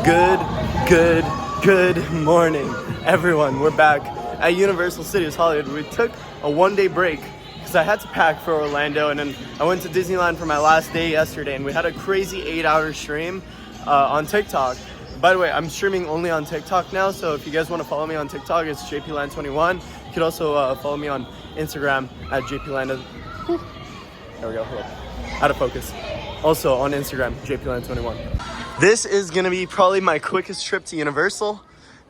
Good morning, everyone. We're back at Universal Studios Hollywood. We took a one-day break because I had to pack for Orlando, and then I went to Disneyland for my last day yesterday, and we had a crazy 8-hour stream on TikTok. By the way, I'm streaming only on TikTok now, so if you guys want to follow me on TikTok, it's JPLand21. You could also follow me on Instagram at JPLand. There we go. Out of focus. Also on Instagram, JPLand21. This is gonna be probably my quickest trip to Universal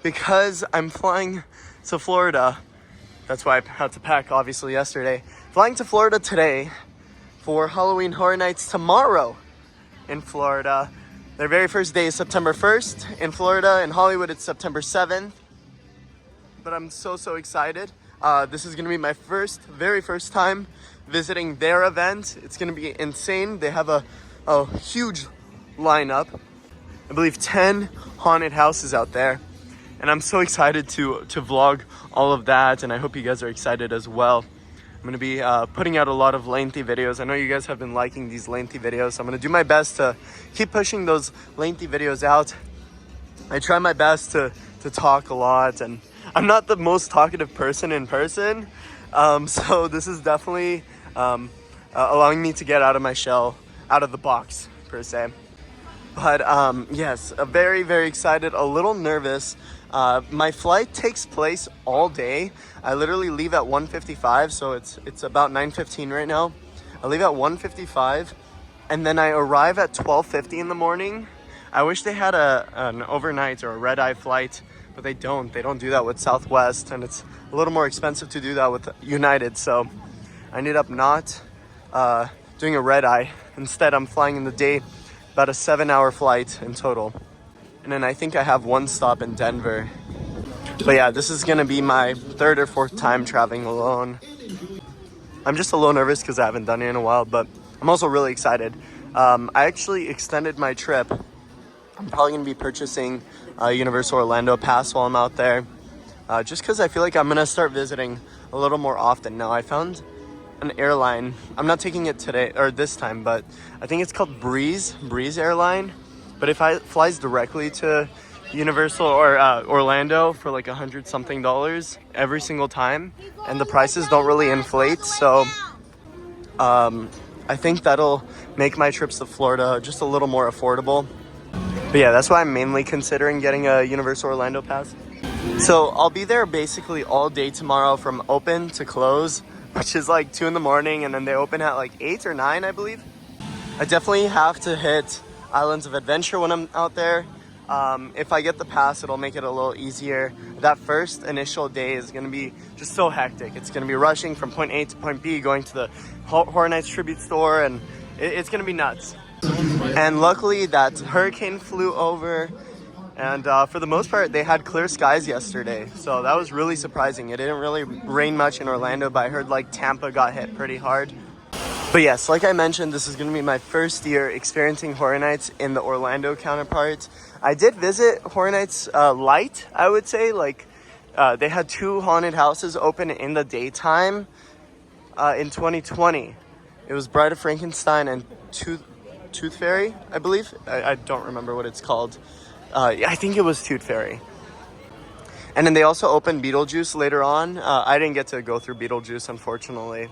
because I'm flying to Florida. That's why I had to pack, obviously, yesterday. Flying to Florida today for Halloween Horror Nights tomorrow in Florida. Their very first day is September 1st. In Florida, in Hollywood, it's September 7th. But I'm so excited. This is gonna be my very first time visiting their event. It's gonna be insane. They have a huge lineup. I believe 10 haunted houses out there. And I'm so excited to vlog all of that, and I hope you guys are excited as well. I'm gonna be putting out a lot of lengthy videos. I know you guys have been liking these lengthy videos, so I'm gonna do my best to keep pushing those lengthy videos out. I try my best to talk a lot, and I'm not the most talkative person in person, so this is definitely allowing me to get out of my shell, out of the box per se. But yes, very excited, a little nervous. My flight takes place all day. I literally leave at 1:55, so it's about 9:15 right now. I leave at 1:55, and then I arrive at 12:50 in the morning. I wish they had an overnight or a red-eye flight, but they don't. They don't do that with Southwest, and it's a little more expensive to do that with United. So I ended up not doing a red-eye. Instead, I'm flying in the day. About a 7-hour flight in total. And then I think I have one stop in Denver. But yeah, this is gonna be my 3rd or 4th time traveling alone. I'm just a little nervous because I haven't done it in a while, but I'm also really excited. I actually extended my trip. I'm probably gonna be purchasing a Universal Orlando pass while I'm out there. Just because I feel like I'm gonna start visiting a little more often now. I found an airline. I'm not taking it today or this time, but I think it's called Breeze Airline. But if it flies directly to Universal or Orlando for like $100-something every single time, and the prices don't really inflate, so I think that'll make my trips to Florida just a little more affordable. But yeah, that's why I'm mainly considering getting a Universal Orlando pass. So I'll be there basically all day tomorrow from open to close, which is like 2 in the morning, and then they open at like 8 or 9, I believe. I definitely have to hit Islands of Adventure when I'm out there. If I get the pass, it'll make it a little easier. That first initial day is gonna be just so hectic. It's gonna be rushing from point A to point B, going to the Horror Nights tribute store, and it's gonna be nuts. And luckily that hurricane flew over, and for the most part, they had clear skies yesterday. So that was really surprising. It didn't really rain much in Orlando, but I heard like Tampa got hit pretty hard. But yes, like I mentioned, this is going to be my first year experiencing Horror Nights in the Orlando counterpart. I did visit Horror Nights light, I would say. Like they had 2 haunted houses open in the daytime in 2020. It was Bride of Frankenstein and Tooth Fairy, I believe. I don't remember what it's called. I think it was Tooth Fairy. And then they also opened Beetlejuice later on. I didn't get to go through Beetlejuice, unfortunately.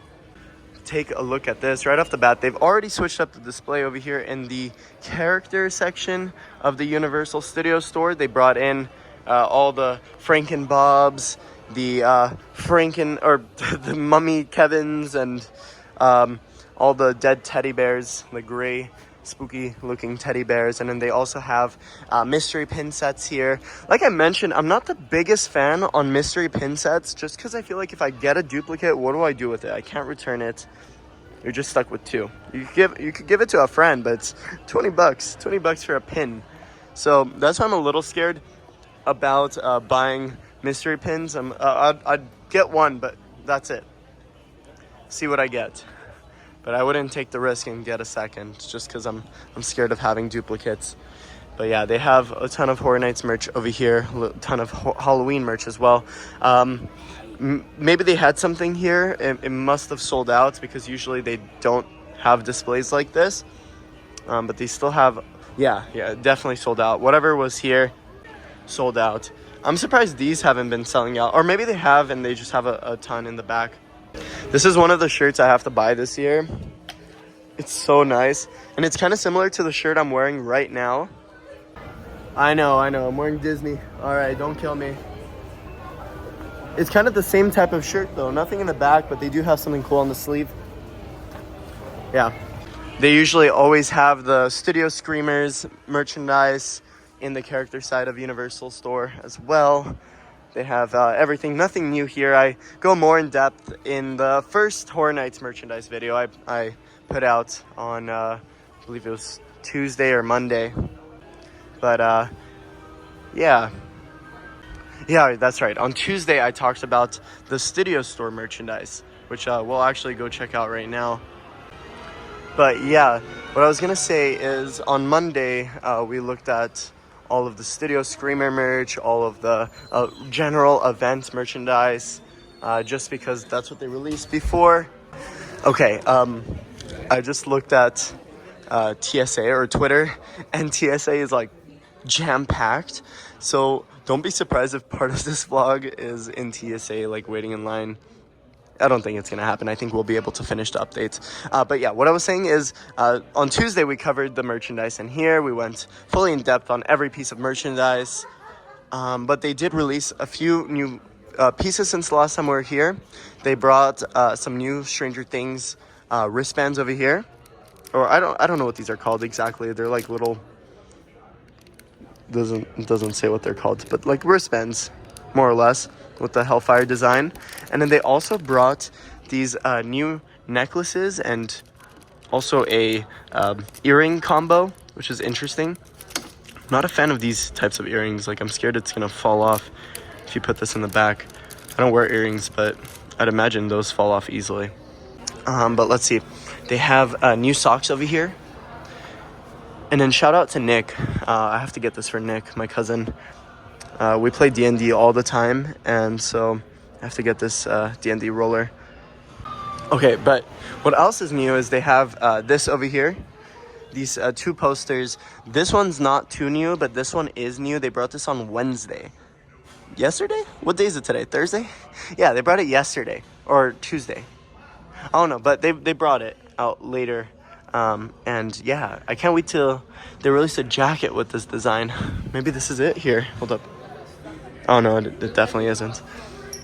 Take a look at this right off the bat. They've already switched up the display over here in the character section of the Universal Studio store. They brought in all the Franken Bobs, the the Mummy Kevins, and all the dead teddy bears, the gray spooky looking teddy bears. And then they also have mystery pin sets here. Like I mentioned, I'm not the biggest fan on mystery pin sets, just because I feel like if I get a duplicate, what do I do with it? I can't return it. You're just stuck with 2. You could give it to a friend, but it's $20 for a pin. So that's why I'm a little scared about buying mystery pins. I'd get one, but that's it. See what I get. But I wouldn't take the risk and get a second, just because I'm scared of having duplicates. But yeah, they have a ton of Horror Nights merch over here, a ton of Halloween merch as well. Maybe they had something here. It must have sold out, because usually they don't have displays like this. But they still have Yeah, definitely sold out. Whatever was here, sold out. I'm surprised these haven't been selling out. Or maybe they have and they just have a ton in the back. This is one of the shirts I have to buy this year. It's so nice. And it's kind of similar to the shirt I'm wearing right now. I know. I'm wearing Disney. All right, don't kill me. It's kind of the same type of shirt though. Nothing in the back, but they do have something cool on the sleeve. Yeah. They usually always have the Studio Screamers merchandise in the character side of Universal store as well. They have everything, nothing new here. I go more in depth in the first Horror Nights merchandise video I put out on, I believe it was Tuesday or Monday. But yeah, that's right. On Tuesday, I talked about the Studio Store merchandise, which we'll actually go check out right now. But yeah, what I was gonna say is on Monday, we looked at all of the Studio Screamer merch, all of the general event merchandise, just because that's what they released before. Okay, I just looked at TSA or Twitter, and TSA is like jam-packed. So don't be surprised if part of this vlog is in TSA, like waiting in line. I don't think it's going to happen. I think we'll be able to finish the updates. But yeah, what I was saying is on Tuesday, we covered the merchandise in here. We went fully in depth on every piece of merchandise. But they did release a few new pieces since the last time we were here. They brought some new Stranger Things wristbands over here. Or I don't know what these are called exactly. They're like little, doesn't say what they're called, but like wristbands, more or less, with the Hellfire design. And then they also brought these new necklaces and also a earring combo, which is interesting. I'm not a fan of these types of earrings. Like, I'm scared it's gonna fall off if you put this in the back. I don't wear earrings, but I'd imagine those fall off easily. But let's see. They have new socks over here. And then shout out to Nick. I have to get this for Nick, my cousin. We play D&D all the time, and so I have to get this D&D roller. Okay, but what else is new is they have this over here. These two posters. This one's not too new, but this one is new. They brought this on Wednesday. Yesterday? What day is it today? Thursday? Yeah, they brought it yesterday. Or Tuesday. I don't know, but they brought it out later. And yeah, I can't wait till they release a jacket with this design. Maybe this is it here. Hold up. Oh no, it definitely isn't.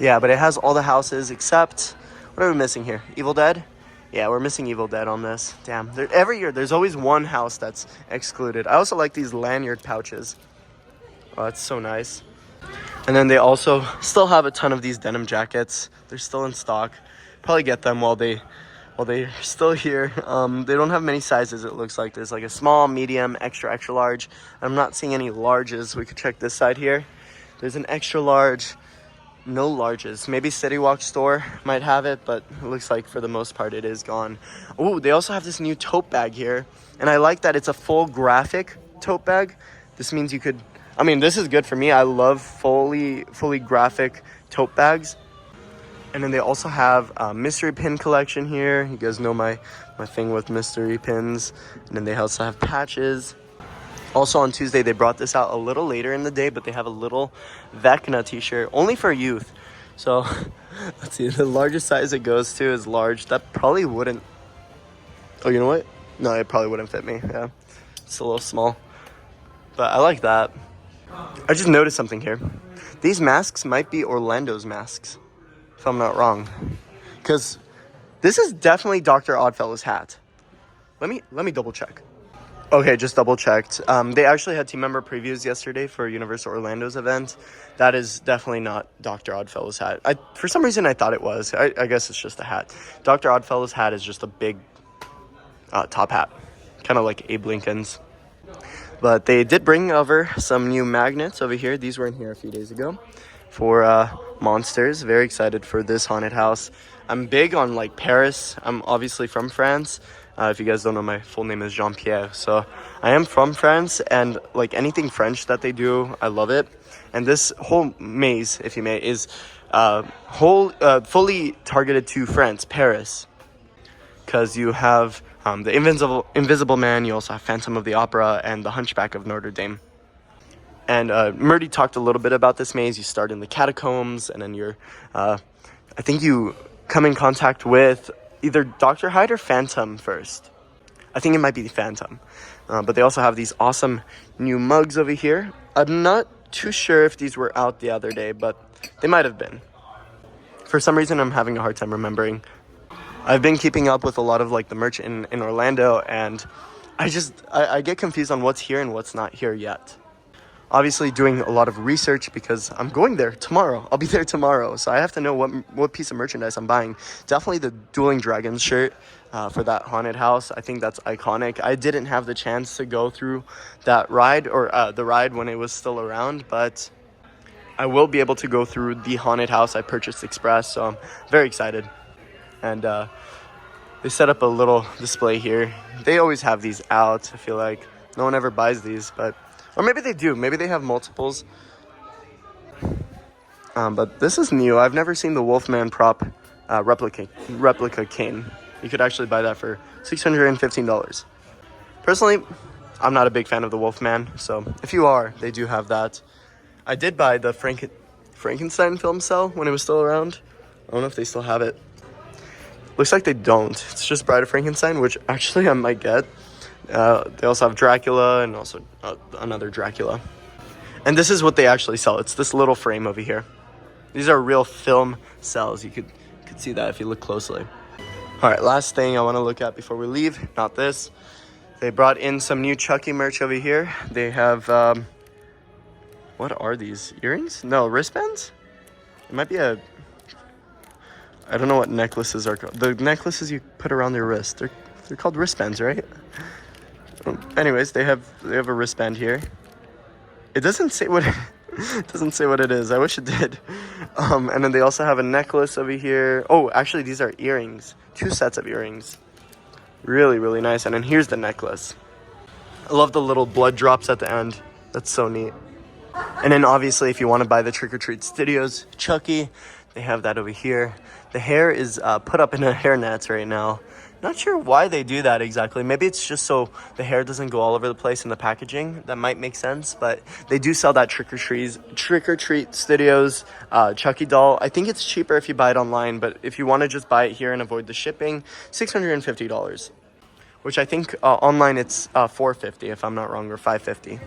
Yeah, but it has all the houses except, what are we missing here? Evil Dead? Yeah, we're missing Evil Dead on this. Damn, every year there's always one house that's excluded. I also like these lanyard pouches. Oh, that's so nice. And then they also still have a ton of these denim jackets. They're still in stock. Probably get them while they're still here. They don't have many sizes, it looks like. There's like a small, medium, extra, extra large. I'm not seeing any larges. We could check this side here. There's an extra large, no larges. Maybe City Walk store might have it, but it looks like for the most part it is gone. Oh, they also have this new tote bag here. And I like that it's a full graphic tote bag. This means you could, I mean, this is good for me. I love fully graphic tote bags. And then they also have a mystery pin collection here. You guys know my thing with mystery pins. And then they also have patches. Also on Tuesday, they brought this out a little later in the day, but they have a little Vecna t-shirt, only for youth. So, let's see, the largest size it goes to is large. That probably wouldn't, oh, you know what? No, it probably wouldn't fit me, yeah. It's a little small. But I like that. I just noticed something here. These masks might be Orlando's masks, if I'm not wrong. Because this is definitely Dr. Oddfellow's hat. Let me double check. Okay, just double checked. They actually had team member previews yesterday for Universal Orlando's event. That is definitely not Dr. Oddfellow's hat. For some reason, I thought it was. I guess it's just a hat. Dr. Oddfellow's hat is just a big top hat, kind of like Abe Lincoln's. But they did bring over some new magnets over here. These were in here a few days ago for monsters. Very excited for this haunted house. I'm big on like Paris. I'm obviously from France. If you guys don't know, my full name is Jean-Pierre. So I am from France, and like anything French that they do, I love it. And this whole maze, if you may, is fully targeted to France, Paris. Because you have the Invisible Man. You also have Phantom of the Opera and the Hunchback of Notre Dame. And Murdy talked a little bit about this maze. You start in the catacombs, and then I think you come in contact with either Dr. Hyde or Phantom first. I think it might be the Phantom. But they also have these awesome new mugs over here. I'm not too sure if these were out the other day, but they might have been. For some reason, I'm having a hard time remembering. I've been keeping up with a lot of like the merch in Orlando, and I get confused on what's here and what's not here yet. Obviously doing a lot of research because I'm going there tomorrow. I'll be there tomorrow, so I have to know what piece of merchandise I'm buying. Definitely the Dueling Dragons shirt for that haunted house. I think that's iconic. I didn't have the chance to go through that ride or the ride when it was still around, but I will be able to go through the haunted house I purchased express, so I'm very excited. And they set up a little display here. They always have these out. I feel like no one ever buys these, but or maybe they do. Maybe they have multiples. But this is new. I've never seen the Wolfman prop replica cane. You could actually buy that for $615. Personally, I'm not a big fan of the Wolfman. So if you are, they do have that. I did buy the Frankenstein film cell when it was still around. I don't know if they still have it. Looks like they don't. It's just Bride of Frankenstein, which actually I might get. They also have Dracula and also another Dracula. And this is what they actually sell. It's this little frame over here. These are real film cells. You could see that if you look closely. All right, last thing I want to look at before we leave. Not this. They brought in some new Chucky merch over here. They have, what are these? Earrings? No, wristbands? It might be I don't know what necklaces are called. The necklaces you put around your wrist. They're called wristbands, right? Anyways, they have a wristband here. It doesn't say what it doesn't say what it is. I wish it did. And then they also have a necklace over here. Oh, actually, these are earrings. 2 sets of earrings. Really, really nice. And then here's the necklace. I love the little blood drops at the end. That's so neat. And then obviously, if you want to buy the Trick or Treat Studios Chucky, they have that over here. The hair is put up in a hairnet right now. Not sure why they do that exactly. Maybe it's just so the hair doesn't go all over the place in the packaging. That might make sense, but they do sell that Trick or Treat Studios Chucky doll. I think it's cheaper if you buy it online, but if you want to just buy it here and avoid the shipping, $650. Which I think online it's $450 if I'm not wrong, or $550.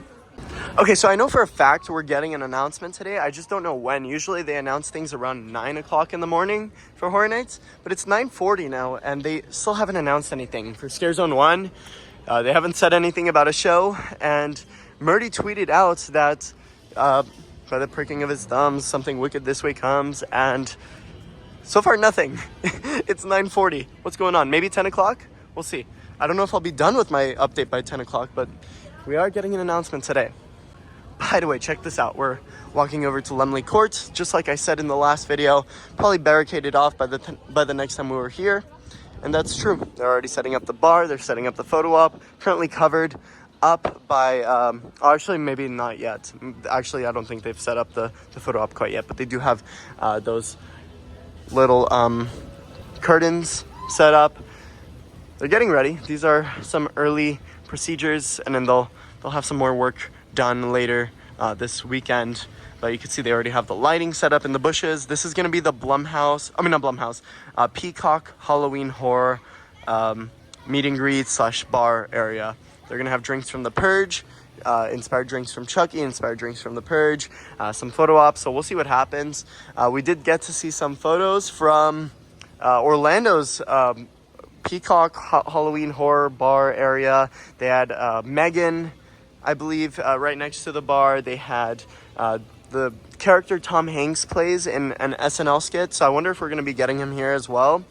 Okay, so I know for a fact we're getting an announcement today. I just don't know when. Usually they announce things around 9 o'clock in the morning for Horror Nights, but it's 9:40 now, and they still haven't announced anything. For Scare Zone 1, they haven't said anything about a show, and Murdy tweeted out that by the pricking of his thumbs, something wicked this way comes, and so far nothing. It's 9:40. What's going on? Maybe 10 o'clock? We'll see. I don't know if I'll be done with my update by 10 o'clock, but we are getting an announcement today. By the way, check this out. We're walking over to Lumley Court, just like I said in the last video. Probably barricaded off by the next time we were here. And that's true. They're already setting up the bar. They're setting up the photo op. Currently covered up by... actually, maybe not yet. Actually, I don't think they've set up the photo op quite yet. But they do have those little curtains set up. They're getting ready. These are some early procedures, and then they'll have some more work done later this weekend. But you can see they already have the lighting set up in the bushes. This is going to be the Blum House. I mean, not Blum House. Peacock Halloween Horror meet and greet / bar area. They're going to have drinks from The Purge, inspired drinks from Chucky, inspired drinks from The Purge, some photo ops. So we'll see what happens. We did get to see some photos from Orlando's Peacock Halloween Horror bar area. They had Megan, I believe, right next to the bar. They had the character Tom Hanks plays in an SNL skit, so I wonder if we're going to be getting him here as well.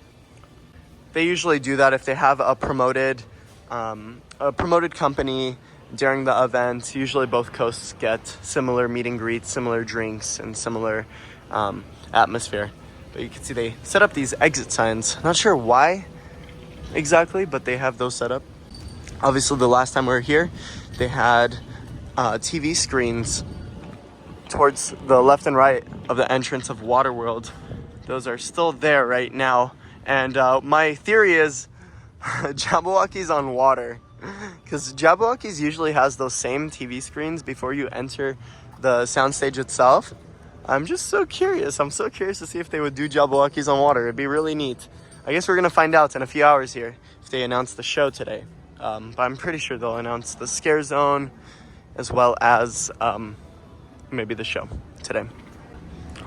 They usually do that if they have a promoted company during the event. Usually both coasts get similar meet and greets, similar drinks, and similar atmosphere. But you can see they set up these exit signs. Not sure why exactly, but they have those set up. Obviously, the last time we were here, they had TV screens towards the left and right of the entrance of Waterworld. Those are still there right now. And my theory is Jabberwocky's on water. Because Jabberwocky's usually has those same TV screens before you enter the soundstage itself. I'm just so curious. I'm so curious to see if they would do Jabberwocky's on water. It'd be really neat. I guess we're going to find out in a few hours here if they announce the show today. But I'm pretty sure they'll announce the scare zone as well as maybe the show today.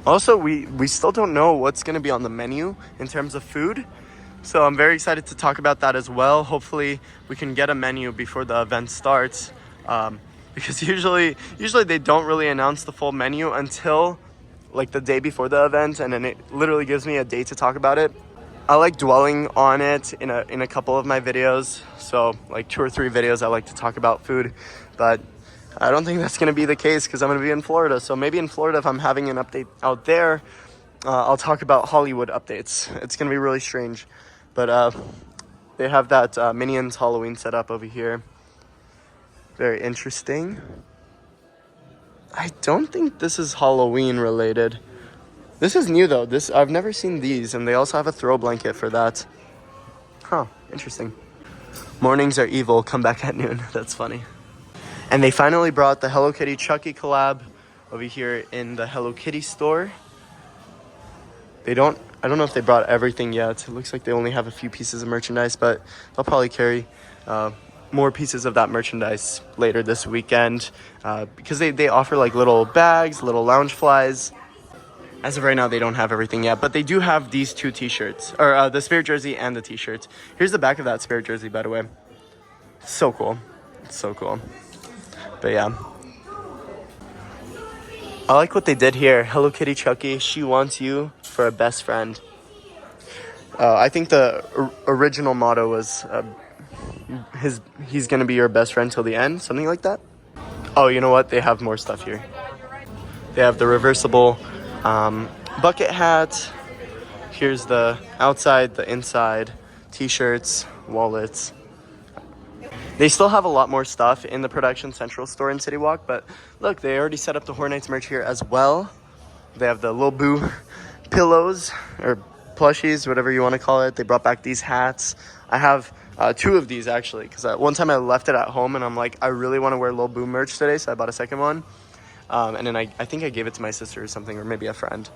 Also, we still don't know what's going to be on the menu in terms of food. So I'm very excited to talk about that as well. Hopefully we can get a menu before the event starts. Because usually they don't really announce the full menu until like the day before the event, and then it literally gives me a day to talk about it. I like dwelling on it in a couple of my videos. So like 2 or 3 videos I like to talk about food, but I don't think that's going to be the case because I'm going to be in Florida. So maybe in Florida, if I'm having an update out there, I'll talk about Hollywood updates. It's going to be really strange. But they have that Minions Halloween set up over here. Very interesting. I don't think this is Halloween related. This is new though. I've never seen these, and they also have a throw blanket for that. Huh, interesting. Mornings are evil, come back at noon. That's funny. And they finally brought the Hello Kitty Chucky collab over here in the Hello Kitty store. I don't know if they brought everything yet. It looks like they only have a few pieces of merchandise, but they'll probably carry more pieces of that merchandise later this weekend because they offer like little bags, little lounge flies. As of right now, they don't have everything yet, but they do have these 2 t-shirts, or the Spirit jersey and the t-shirts. Here's the back of that Spirit jersey, by the way. So cool. It's so cool. But yeah. I like what they did here. Hello Kitty Chucky, she wants you for a best friend. I think the original motto was he's gonna be your best friend till the end, something like that. Oh, you know what? They have more stuff here. They have the reversible bucket hat. Here's the outside, the inside, t-shirts, wallets. They still have a lot more stuff in the Production Central store in City Walk, but look, they already set up the Horror Nights merch here as well. They have the Lil Boo pillows, or plushies, whatever you want to call it. They brought back these hats. I have 2 of these actually, because one time I left it at home and I'm like, I really want to wear Lil Boo merch today, so I bought a second one. And then I think I gave it to my sister or something, or maybe a friend.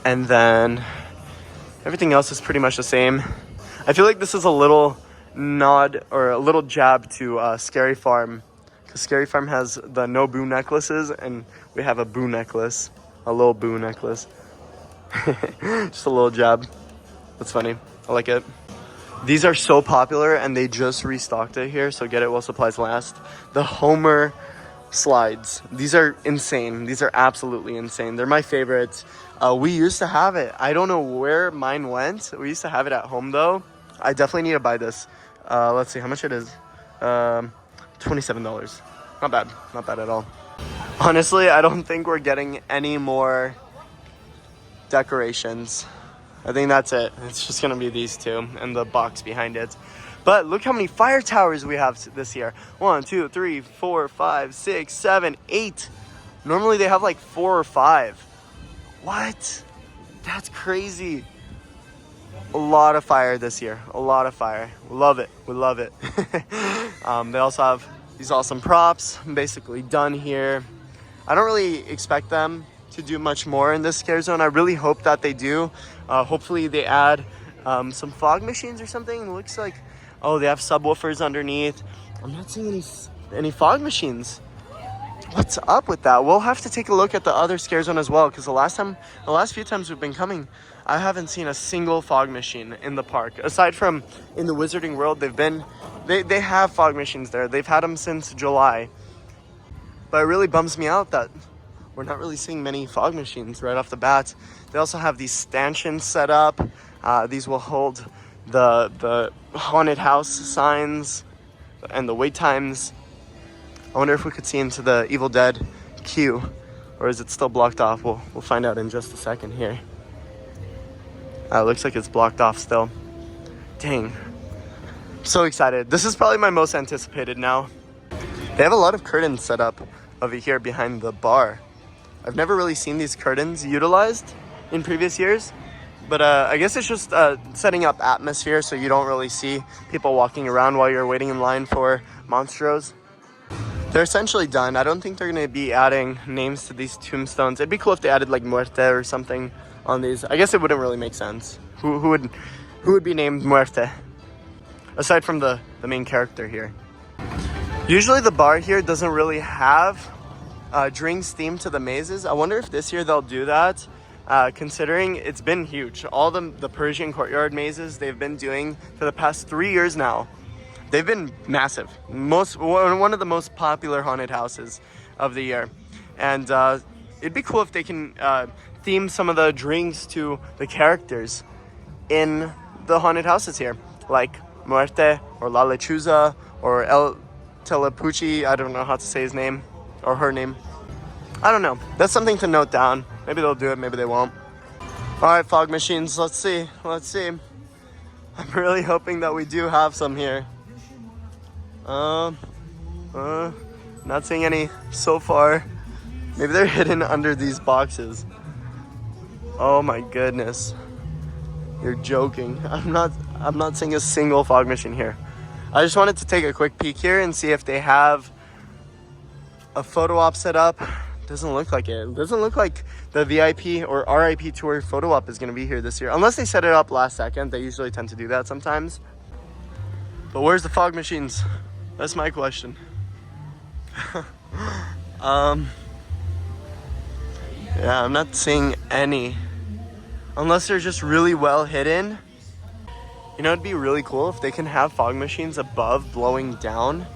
And then everything else is pretty much the same. I feel like this is a little nod or a little jab to Scary Farm, because Scary Farm has the no boo necklaces and we have a boo necklace, a little boo necklace. Just a little jab. That's funny. I like it. These are so popular and they just restocked it here, so get it while supplies last. The Homer slides. These are insane. These are absolutely insane. They're my favorites. We used to have it. I don't know where mine went. We used to have it at home though. I definitely need to buy this. Let's see how much it is. $27. Not bad. Not bad at all. Honestly, I don't think we're getting any more decorations. I think that's it. It's just gonna be these 2 and the box behind it. But look how many fire towers we have this year. 1, 2, 3, 4, 5, 6, 7, 8. Normally they have like 4 or 5. What? That's crazy. A lot of fire this year. A lot of fire. We love it. We love it. They also have these awesome props. I'm basically done here. I don't really expect them to do much more in this scare zone. I really hope that they do. Hopefully they add some fog machines or something. It looks like, oh, they have subwoofers underneath. I'm not seeing any fog machines. What's up with that? We'll have to take a look at the other scare zone as well, because the last few times we've been coming, I haven't seen a single fog machine in the park. Aside from in the Wizarding World, they have fog machines there. They've had them since July. But it really bums me out that we're not really seeing many fog machines right off the bat. They also have these stanchions set up. These will hold the haunted house signs and the wait times. I wonder if we could see into the Evil Dead queue, or is it still blocked off? We'll find out in just a second here. It looks like it's blocked off still. Dang. So excited. This is probably my most anticipated now. They have a lot of curtains set up over here behind the bar. I've never really seen these curtains utilized in previous years, But I guess it's just setting up atmosphere so you don't really see people walking around while you're waiting in line for monstros. They're essentially done. I don't think they're going to be adding names to these tombstones. It'd be cool if they added like Muerte or something on these. I guess it wouldn't really make sense. Who would be named Muerte? Aside from the main character here. Usually the bar here doesn't really have drinks themed to the mazes. I wonder if this year they'll do that. Considering it's been huge. All the Persian courtyard mazes they've been doing for the past 3 years now, they've been massive. One of the most popular haunted houses of the year. And it'd be cool if they can theme some of the drinks to the characters in the haunted houses here. Like Muerte or La Lechuza or El Telepucci. I don't know how to say his name or her name. I don't know. That's something to note down. Maybe they'll do it, maybe they won't. Alright, fog machines, let's see. I'm really hoping that we do have some here. Not seeing any so far. Maybe they're hidden under these boxes. Oh my goodness. You're joking. I'm not seeing a single fog machine here. I just wanted to take a quick peek here and see if they have a photo op set up. Doesn't look like it. It doesn't look like the VIP or RIP tour photo op is going to be here this year. Unless they set it up last second. They usually tend to do that sometimes. But where's the fog machines? That's my question. Yeah, I'm not seeing any. Unless they're just really well hidden. You know, it'd be really cool if they can have fog machines above blowing down.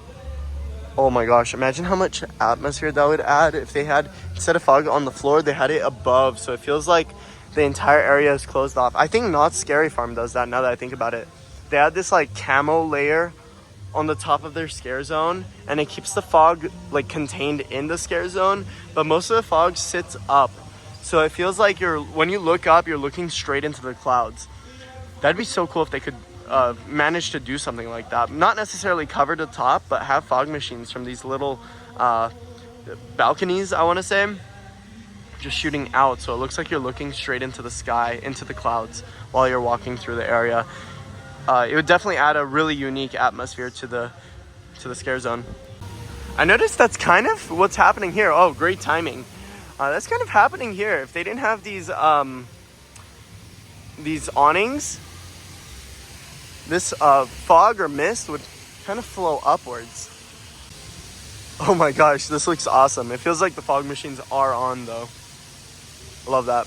Oh my gosh, imagine how much atmosphere that would add if they had, instead of fog on the floor, they had it above. So it feels like the entire area is closed off. I think Not Scary Farm does that now that I think about it. They had this like camo layer on the top of their scare zone and it keeps the fog like contained in the scare zone. But most of the fog sits up. So it feels like when you look up, you're looking straight into the clouds. That'd be so cool if they could manage to do something like that. Not necessarily cover the top, but have fog machines from these little balconies, I want to say, just shooting out, so it looks like you're looking straight into the sky, into the clouds, while you're walking through the area. It would definitely add a really unique atmosphere to the scare zone. I noticed that's kind of what's happening here. Oh, great timing. That's kind of happening here. If they didn't have these awnings, this fog or mist would kind of flow upwards. Oh my gosh, this looks awesome. It feels like the fog machines are on though. Love that.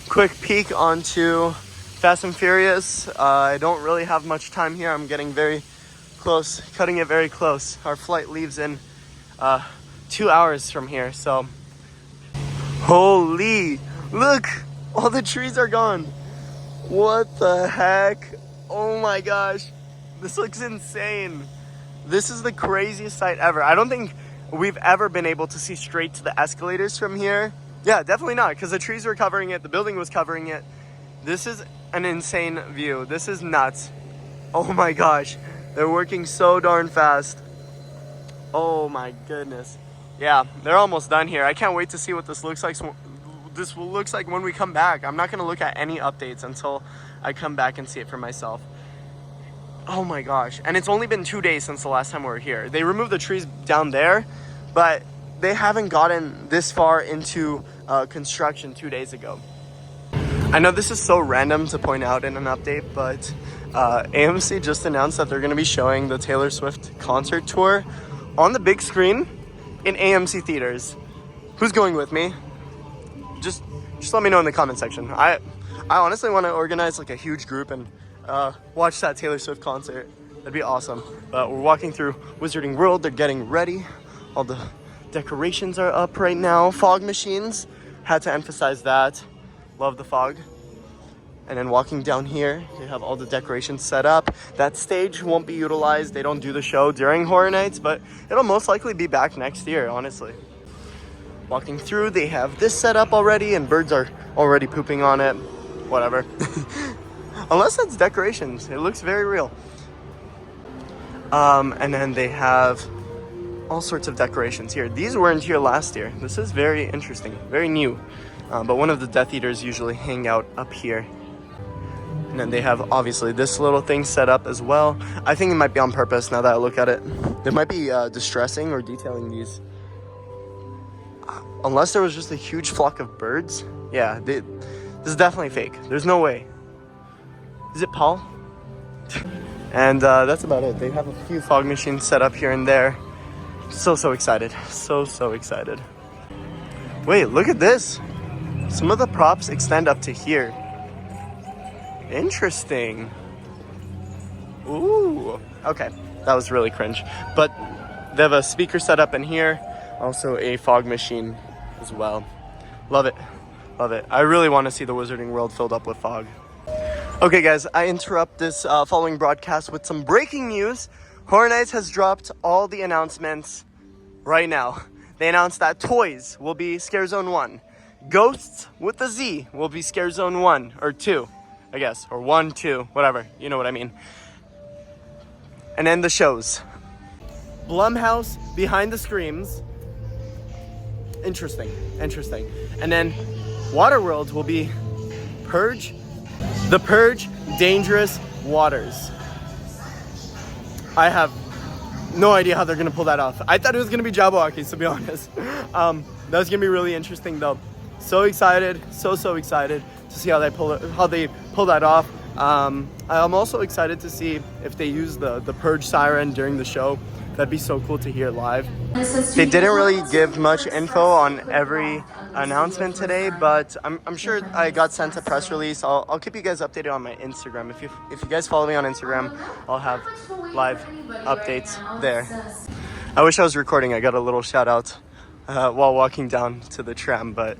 Quick peek onto Fast and Furious. I don't really have much time here. I'm getting very close, cutting it very close. Our flight leaves in 2 hours from here, so. Holy, look, all the trees are gone. What the heck? Oh my gosh, this looks insane. This is the craziest sight ever. I don't think we've ever been able to see straight to the escalators from here. Yeah, definitely not, because the trees were covering it, the building was covering it. This is an insane view. This is nuts. Oh my gosh, they're working so darn fast. Oh my goodness. Yeah, they're almost done here. I can't wait to see what this looks like. This looks like when we come back. I'm not gonna look at any updates until I come back and see it for myself. Oh my gosh. And it's only been 2 days since the last time we were here. They removed the trees down there, but they haven't gotten this far into construction 2 days ago. I know this is so random to point out in an update, but AMC just announced that they're gonna be showing the Taylor Swift concert tour on the big screen in AMC theaters. Who's going with me? Just let me know in the comment section. I honestly want to organize like a huge group and watch that Taylor Swift concert. That'd be awesome. But we're walking through Wizarding World. They're getting ready. All the decorations are up right now. Fog machines. Had to emphasize that. Love the fog. And then walking down here, they have all the decorations set up. That stage won't be utilized. They don't do the show during Horror Nights, but it'll most likely be back next year, honestly. Walking through, they have this set up already, and birds are already pooping on it. Whatever. Unless that's decorations. It looks very real. And then they have all sorts of decorations here. These weren't here last year. This is very interesting, very new. But one of the Death Eaters usually hang out up here. And then they have obviously this little thing set up as well. I think it might be on purpose now that I look at it. They might be distressing or detailing these. Unless there was just a huge flock of birds. Yeah, this is definitely fake. There's no way. Is it Paul? And that's about it. They have a few fog machines set up here and there. So excited. So excited. Wait, look at this. Some of the props extend up to here. Interesting. Ooh. Okay, that was really cringe. But they have a speaker set up in here. Also a fog machine as well. Love it. Love it. I really want to see the Wizarding World filled up with fog. Okay guys, I interrupt this following broadcast with some breaking news. Horror Nights has dropped all the announcements right now. They announced that Toys will be Scare Zone 1. Ghosts with a Z will be Scare Zone 1 or 2, I guess. Or 1, 2, whatever. You know what I mean. And then the shows. Blum House, Behind the Screams. Interesting. And then Waterworld will be Purge. The Purge, Dangerous Waters. I have no idea how they're gonna pull that off. I thought it was gonna be Jabberwockies, to be honest. That's gonna be really interesting though. So excited, so excited to see how they pull that off. I'm also excited to see if they use the Purge siren during the show. That'd be so cool to hear live. They didn't really give much info on every announcement today, but I'm sure I got sent a press release. I'll keep you guys updated on my Instagram. If you guys follow me on Instagram, I'll have live updates there. I wish I was recording. I got a little shout out while walking down to the tram, but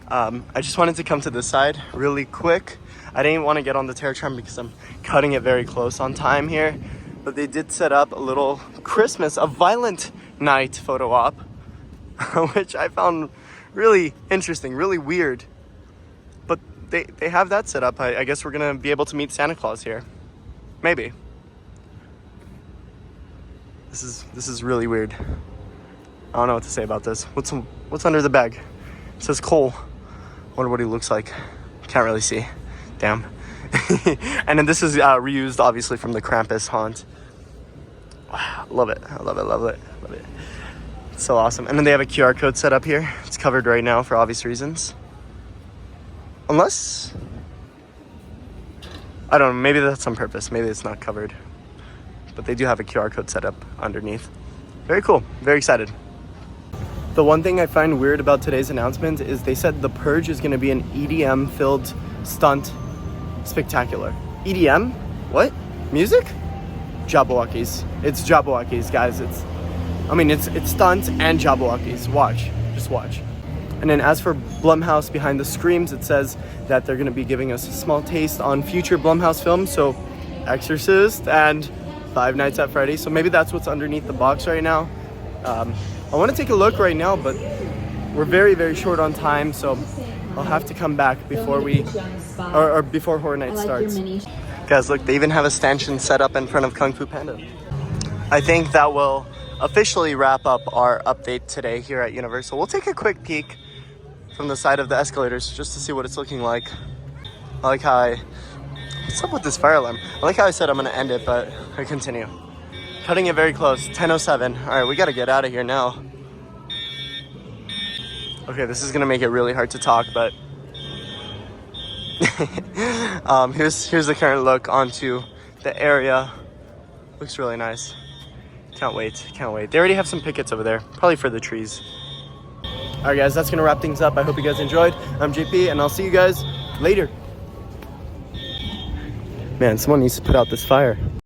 I just wanted to come to this side really quick. I didn't want to get on the Terror Tram because I'm cutting it very close on time here. But they did set up a little a Violent Night photo op, which I found really interesting, really weird. But they have that set up. I guess we're gonna be able to meet Santa Claus here. Maybe. This is really weird. I don't know what to say about this. What's under the bag? It says Cole. Wonder what he looks like. Can't really see. Damn. And then this is reused obviously from the Krampus haunt. Wow, love it. It's so awesome. And then they have a QR code set up here. It's covered right now for obvious reasons. Unless, I don't know, maybe that's on purpose. Maybe it's not covered. But they do have a QR code set up underneath. Very cool. Very excited. The one thing I find weird about today's announcement is they said The Purge is going to be an EDM-filled stunt spectacular. EDM? What? Music? Jabberwockies. It's Jabberwockies, guys. It's stunts and Jabberwockies. Just watch. And then as for Blum House Behind the Screams, it says that they're going to be giving us a small taste on future Blum House films. So Exorcist and Five Nights at Freddy's. So maybe that's what's underneath the box right now. I want to take a look right now, but we're very short on time. So I'll have to come back before before Horror Night starts. Guys, look, they even have a stanchion set up in front of Kung Fu Panda. I think that will officially wrap up our update today here at Universal. We'll take a quick peek from the side of the escalators just to see what it's looking like. I like how what's up with this fire alarm? I like how I said I'm gonna end it, but I continue. Cutting it very close, 10:07. All right, we gotta get out of here now. Okay, this is gonna make it really hard to talk, but here's the current look onto the area. Looks really nice. Can't wait. They already have some pickets over there, probably for the trees. All right, guys, that's gonna wrap things up. I hope you guys enjoyed. I'm JP, and I'll see you guys later. Man, someone needs to put out this fire.